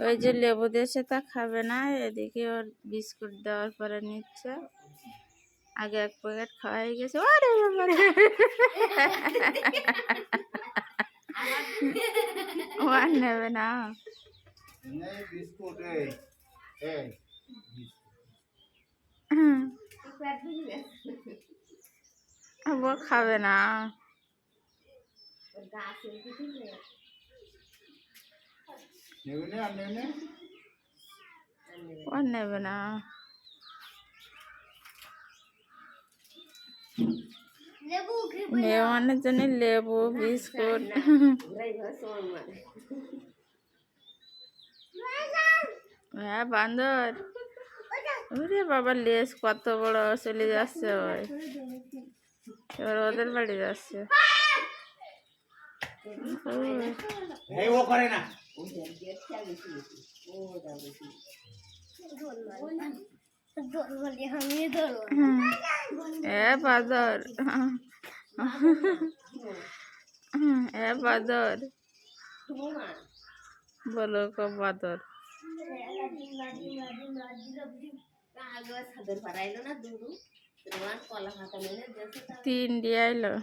ওই যে লেবু দিয়েছে তা খাবে না, এদিকে ওর বিস্কুট দেওয়ার পরে নিচ্ছে। আগে এক প্যাকেট খাওয়াই গেছে। ওরে বাবারে, ও আর নেবে না। ও খাবে না, ও নেবে না। মেহমানের জন্য লেবু বিস্কুট। হ্যাঁ বান্দর, ওরে বাবা লেজ কত বড় চলে যাচ্ছে। ওই এবার ওদের বাড়ি যাচ্ছে। এ বাদর, এ বাদর বলো কো বাদর। তিন দিয়ে আইলো।